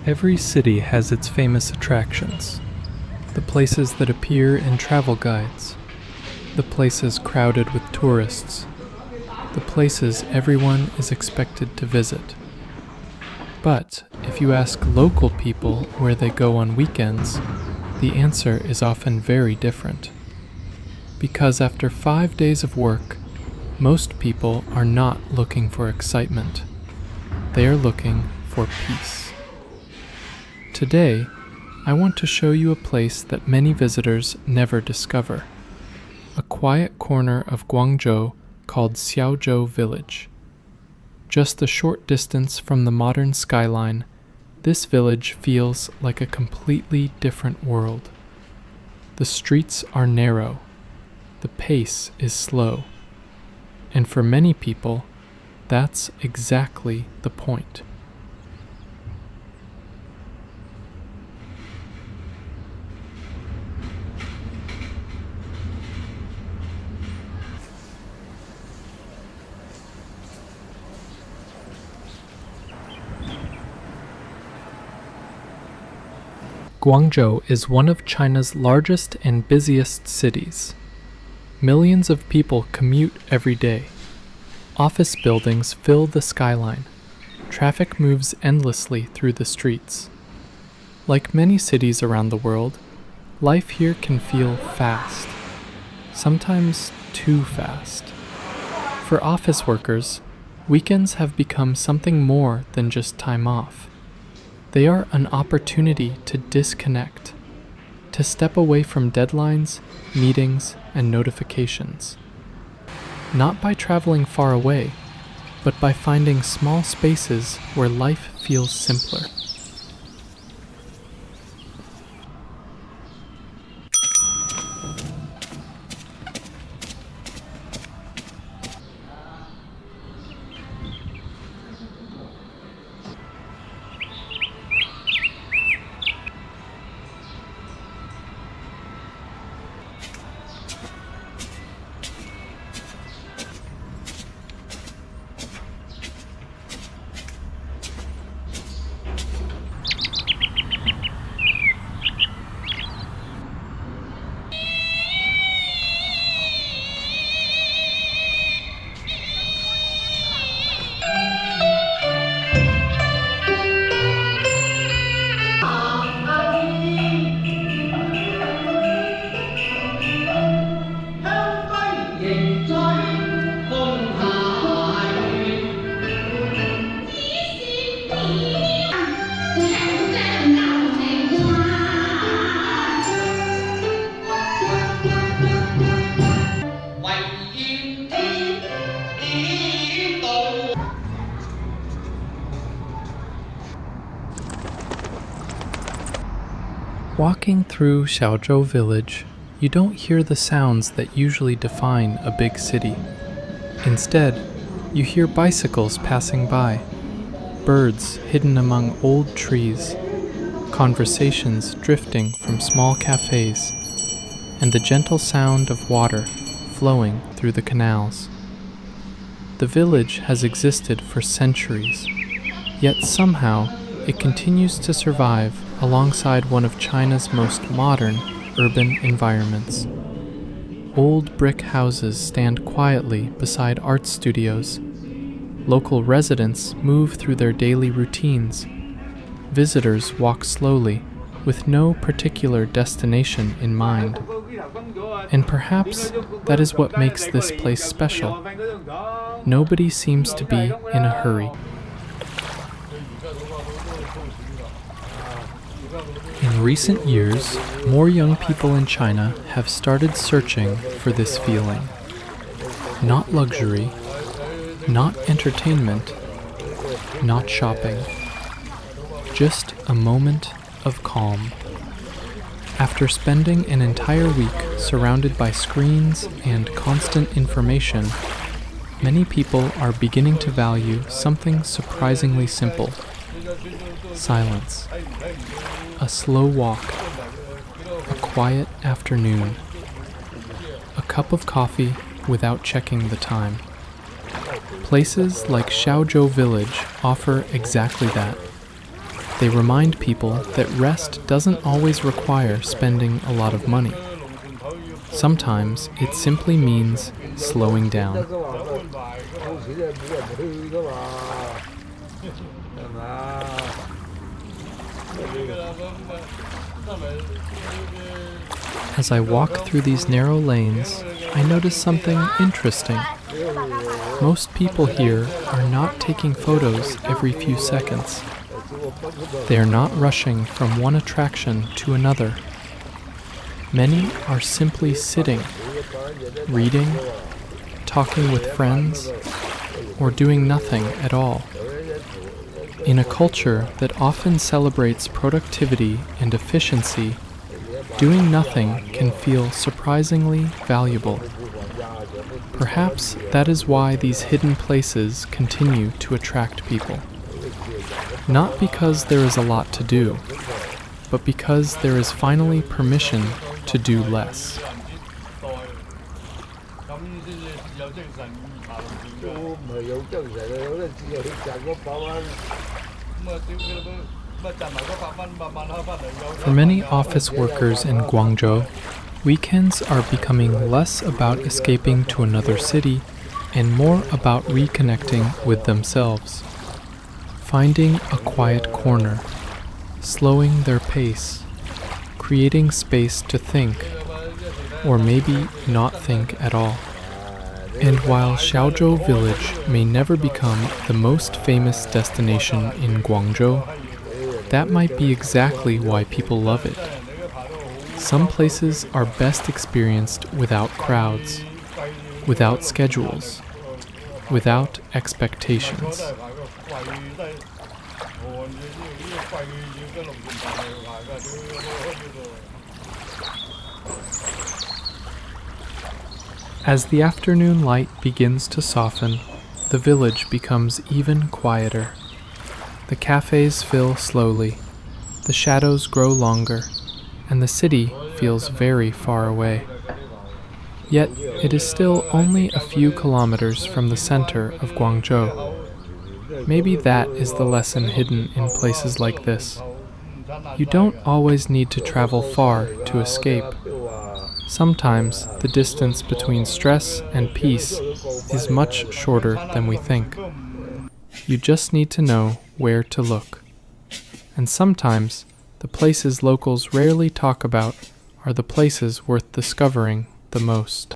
Every city has its famous attractions, the places that appear in travel guides, the places crowded with tourists, the places everyone is expected to visit. But if you ask local people where they go on weekends, the answer is often very different. Because after 5 days of work, most people are not looking for excitement. They are looking for peace. Today, I want to show you a place that many visitors never discover, a quiet corner of Guangzhou called Xiaozhou Village. Just a short distance from the modern skyline, this village feels like a completely different world. The streets are narrow, the pace is slow, and for many people, that's exactly the point. Guangzhou is one of China's largest and busiest cities. Millions of people commute every day. Office buildings fill the skyline. Traffic moves endlessly through the streets. Like many cities around the world, life here can feel fast, sometimes too fast. For office workers, weekends have become something more than just time off. They are an opportunity to disconnect, to step away from deadlines, meetings, and notifications. Not by traveling far away, but by finding small spaces where life feels simpler. Walking through Xiaozhou Village, you don't hear the sounds that usually define a big city. Instead, you hear bicycles passing by, birds hidden among old trees, conversations drifting from small cafés, and the gentle sound of water flowing through the canals. The village has existed for centuries, yet somehow it continues to survive alongside one of China's most modern urban environments. Old brick houses stand quietly beside art studios. Local residents move through their daily routines. Visitors walk slowly, with no particular destination in mind. And perhaps that is what makes this place special. Nobody seems to be in a hurry. In recent years, more young people in China have started searching for this feeling. Not luxury, not entertainment, not shopping. Just a moment of calm. After spending an entire week surrounded by screens and constant information, many people are beginning to value something surprisingly simple: silence. A slow walk, a quiet afternoon, a cup of coffee without checking the time. Places like Xiaozhou Village offer exactly that. They remind people that rest doesn't always require spending a lot of money. Sometimes it simply means slowing down. As I walk through these narrow lanes, I notice something interesting. Most people here are not taking photos every few seconds. They are not rushing from one attraction to another. Many are simply sitting, reading, talking with friends, or doing nothing at all. In a culture that often celebrates productivity and efficiency, doing nothing can feel surprisingly valuable. Perhaps that is why these hidden places continue to attract people. Not because there is a lot to do, but because there is finally permission to do less. For many office workers in Guangzhou, weekends are becoming less about escaping to another city and more about reconnecting with themselves. Finding a quiet corner, slowing their pace, creating space to think, or maybe not think at all. And while Xiaozhou Village may never become the most famous destination in Guangzhou, that might be exactly why people love it. Some places are best experienced without crowds, without schedules, without expectations. As the afternoon light begins to soften, the village becomes even quieter. The cafés fill slowly, the shadows grow longer, and the city feels very far away. Yet it is still only a few kilometers from the center of Guangzhou. Maybe that is the lesson hidden in places like this. You don't always need to travel far to escape. Sometimes the distance between stress and peace is much shorter than we think. You just need to know where to look. And sometimes the places locals rarely talk about are the places worth discovering the most.